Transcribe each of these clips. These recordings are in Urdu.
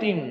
3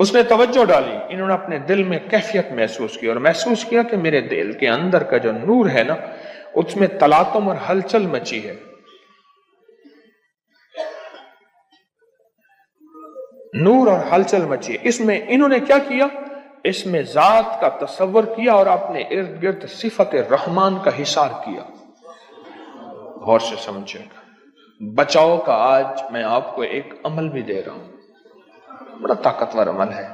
اس نے توجہ ڈالی، انہوں نے اپنے دل میں کیفیت محسوس کی اور محسوس کیا کہ میرے دل کے اندر کا جو نور ہے نا، اس میں تلاطم اور ہلچل مچی ہے، نور اور ہلچل مچی ہے۔ اس میں انہوں نے کیا کیا؟ اس میں ذات کا تصور کیا اور اپنے ارد گرد صفت رحمان کا حصار کیا۔ غور سے سمجھے گا، بچاؤ کا آج میں آپ کو ایک عمل بھی دے رہا ہوں، بڑا طاقتور عمل ہے،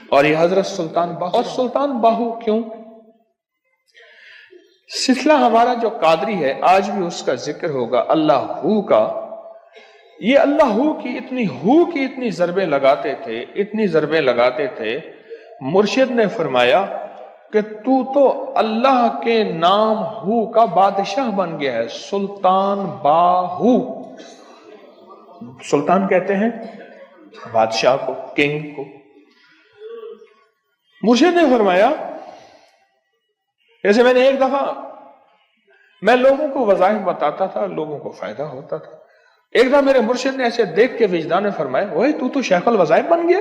اور یہ حضرت سلطان باہو۔ اور سلطان باہو کیوں؟ سلسلہ ہمارا جو قادری ہے، آج بھی اس کا ذکر ہوگا، اللہ ہو کا۔ یہ اللہ ہو کی اتنی ضربیں لگاتے تھے، اتنی ضربیں لگاتے تھے، مرشد نے فرمایا کہ تو اللہ کے نام ہو کا بادشاہ بن گیا ہے، سلطان باہو۔ سلطان کہتے ہیں بادشاہ کو، کنگ کو۔ مرشد نے فرمایا، جیسے میں نے ایک دفعہ میں لوگوں کو وظائف بتاتا تھا، لوگوں کو فائدہ ہوتا تھا، ایک دفعہ میرے مرشد نے ایسے دیکھ کے وجدان میں فرمایا، وہی تو شیخ الوظائف بن گیا۔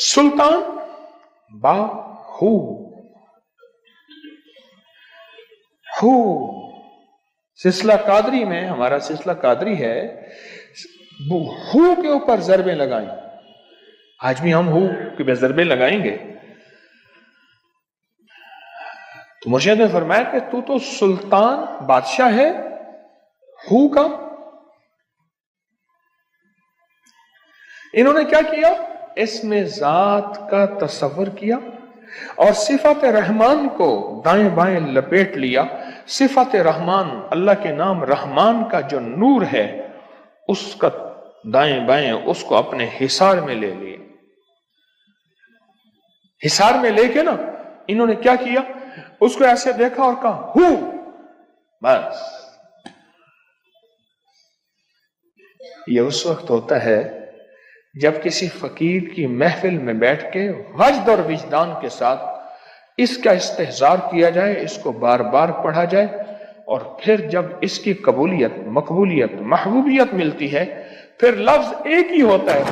سلطان باہو ہو، سلسلہ قادری میں، ہمارا سلسلہ قادری ہے، ہو کے اوپر ضربیں لگائیں۔ آج بھی ہم ہو کے ضربیں لگائیں گے۔ تو مرشد نے فرمایا کہ تو سلطان بادشاہ ہے ہو کا۔ انہوں نے کیا کیا؟ اس میں ذات کا تصور کیا اور صفات رحمان کو دائیں بائیں لپیٹ لیا۔ صفات رحمان، اللہ کے نام رحمان کا جو نور ہے، اس کا دائیں بائیں اس کو اپنے حصار میں لے لیا۔ حصار میں لے کے نا، انہوں نے کیا کیا؟ اس کو ایسے دیکھا اور کہا ہو، بس۔ یہ اس وقت ہوتا ہے جب کسی فقیر کی محفل میں بیٹھ کے وجد اور وجدان کے ساتھ اس کا استحضار کیا جائے، اس کو بار بار پڑھا جائے، اور پھر جب اس کی قبولیت، مقبولیت، محبوبیت ملتی ہے، پھر لفظ ایک ہی ہوتا ہے،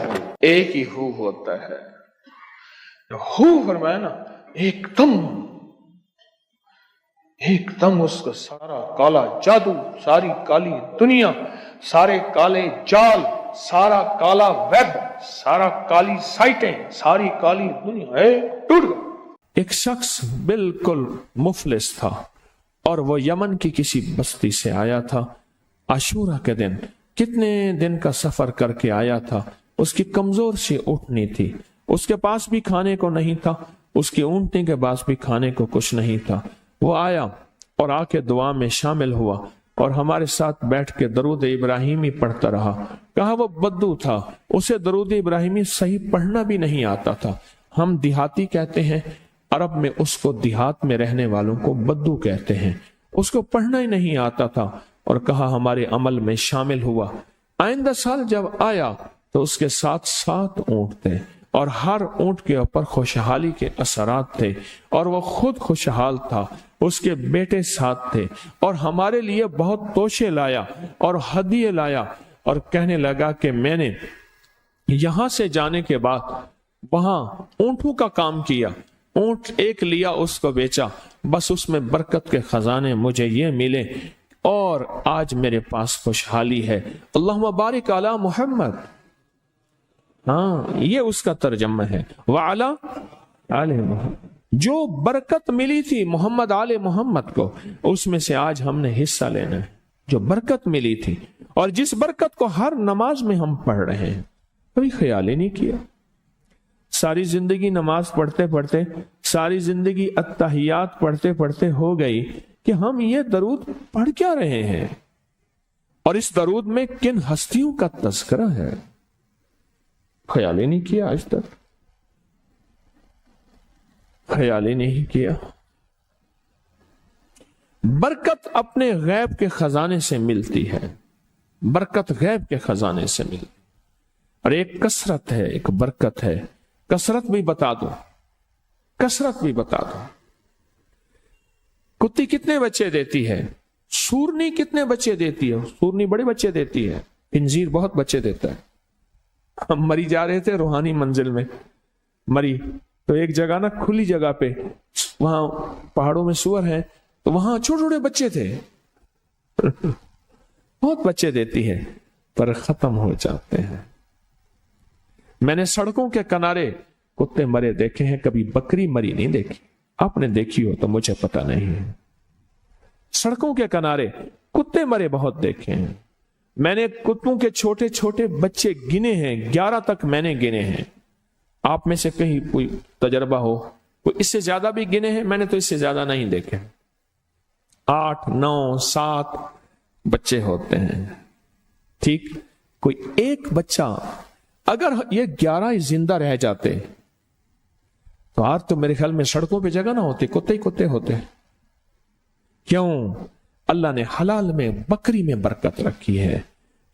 ایک ہی ہو ہوتا ہے۔ ہو فرمایا نا، ایک دم اس کو سارا کالا جادو، ساری کالی دنیا، سارے کالے جال، سارا کالا ویب، سارا کالی سائٹیں، ساری کالی دنیا ٹوٹ گئی۔ ایک شخص بالکل مفلس تھا اور وہ یمن کی کسی بستی سے آیا تھا۔ عاشورہ کے دن کتنے دن کا سفر کر کے آیا تھا۔ اس کی کمزور سی اونٹنی تھی، اس کے پاس بھی کھانے کو نہیں تھا، اس کی اونٹنی کے پاس بھی کھانے کو کچھ نہیں تھا۔ وہ آیا اور آ کے دعا میں شامل ہوا اور ہمارے ساتھ بیٹھ کے درود ابراہیمی پڑھتا رہا۔ کہا وہ بدو تھا، اسے درود ابراہیمی صحیح پڑھنا بھی نہیں آتا تھا۔ ہم دیہاتی کہتے ہیں، عرب میں اس کو دیہات میں رہنے والوں کو بدو کہتے ہیں۔ اس کو پڑھنا ہی نہیں آتا تھا، اور کہا ہمارے عمل میں شامل ہوا۔ آئندہ سال جب آیا تو اس کے ساتھ 7 اونٹ تھے، اور ہر اونٹ کے اوپر خوشحالی کے اثرات تھے، اور وہ خود خوشحال تھا، اس کے بیٹے ساتھ تھے، اور ہمارے لیے بہت توشے لایا اور ہدیے لایا، اور کہنے لگا کہ میں نے یہاں سے جانے کے بعد وہاں اونٹوں کا کام کیا، اونٹ ایک لیا، اس کو بیچا، بس اس میں برکت کے خزانے مجھے یہ ملے، اور آج میرے پاس خوشحالی ہے۔ اللہم بارک علی محمد۔ ہاں، یہ اس کا ترجمہ ہے، وعلی آل محمد۔ جو برکت ملی تھی محمد آل محمد کو، اس میں سے آج ہم نے حصہ لینا ہے، جو برکت ملی تھی، اور جس برکت کو ہر نماز میں ہم پڑھ رہے ہیں۔ کبھی خیال ہی نہیں کیا، ساری زندگی نماز پڑھتے پڑھتے، ساری زندگی التحیات پڑھتے پڑھتے ہو گئی کہ ہم یہ درود پڑھ کیا رہے ہیں، اور اس درود میں کن ہستیوں کا تذکرہ ہے۔ خیال ہی نہیں کیا، آج تک خیال ہی نہیں کیا۔ برکت اپنے غیب کے خزانے سے ملتی ہے، برکت غیب کے خزانے سے ملتی، اور ایک کثرت ہے، ایک برکت ہے۔ کثرت بھی بتا دو، کثرت بھی بتا دو۔ کتی کتنے بچے دیتی ہے؟ سورنی کتنے بچے دیتی ہے؟ سورنی بڑے بچے دیتی ہے، خنزیر بہت بچے دیتا ہے. ہم مری جا رہے تھے روحانی منزل میں، مری تو ایک جگہ نا کھلی جگہ پہ، وہاں پہاڑوں میں سور ہیں، تو وہاں چھوٹے چھوٹے بچے تھے. بہت بچے دیتی ہے پر ختم ہو جاتے ہیں. میں نے سڑکوں کے کنارے کتے مرے دیکھے ہیں، کبھی بکری مری نہیں دیکھی. آپ نے دیکھی ہو تو مجھے پتا نہیں ہے. سڑکوں کے کنارے کتے مرے بہت دیکھے ہیں. میں نے کتوں کے چھوٹے چھوٹے بچے گنے ہیں، 11 تک میں نے گنے ہیں. آپ میں سے کہیں کوئی تجربہ ہو، کوئی اس سے زیادہ بھی گنے ہیں؟ میں نے تو اس سے زیادہ نہیں دیکھے. 8 9 7 بچے ہوتے ہیں. ٹھیک، کوئی ایک بچہ، اگر یہ 11 زندہ رہ جاتے تو آج تو میرے خیال میں سڑکوں پہ جگہ نہ ہوتی، کتے ہی کتے ہوتے. کیوں؟ اللہ نے حلال میں، بکری میں برکت رکھی ہے.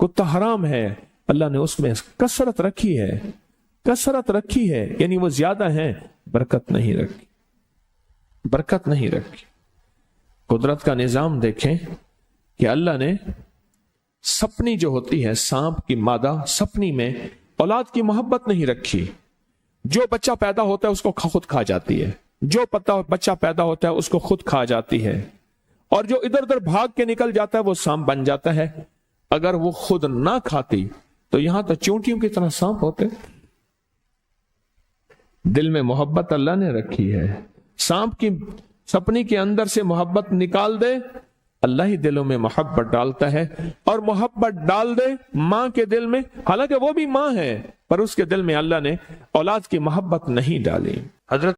کتا حرام ہے، اللہ نے اس میں کثرت رکھی ہے، کثرت رکھی ہے، یعنی وہ زیادہ ہیں، برکت نہیں رکھی، برکت نہیں رکھی. قدرت کا نظام دیکھیں کہ اللہ نے سپنی جو ہوتی ہے، سانپ کی مادہ سپنی میں اولاد کی محبت نہیں رکھی. جو بچہ پیدا ہوتا ہے اس کو خود کھا جاتی ہے، جو بچہ پیدا ہوتا ہے اس کو خود کھا جاتی ہے، اور جو ادھر ادھر بھاگ کے نکل جاتا ہے وہ سانپ بن جاتا ہے. اگر وہ خود نہ کھاتی تو یہاں تو چونٹیوں کی طرح سانپ ہوتے. دل میں محبت اللہ نے رکھی ہے. سانپ کی سپنی کے اندر سے محبت نکال دے، اللہ ہی دلوں میں محبت ڈالتا ہے. اور محبت ڈال دے ماں کے دل میں، حالانکہ وہ بھی ماں ہے، پر اس کے دل میں اللہ نے اولاد کی محبت نہیں ڈالی. حضرت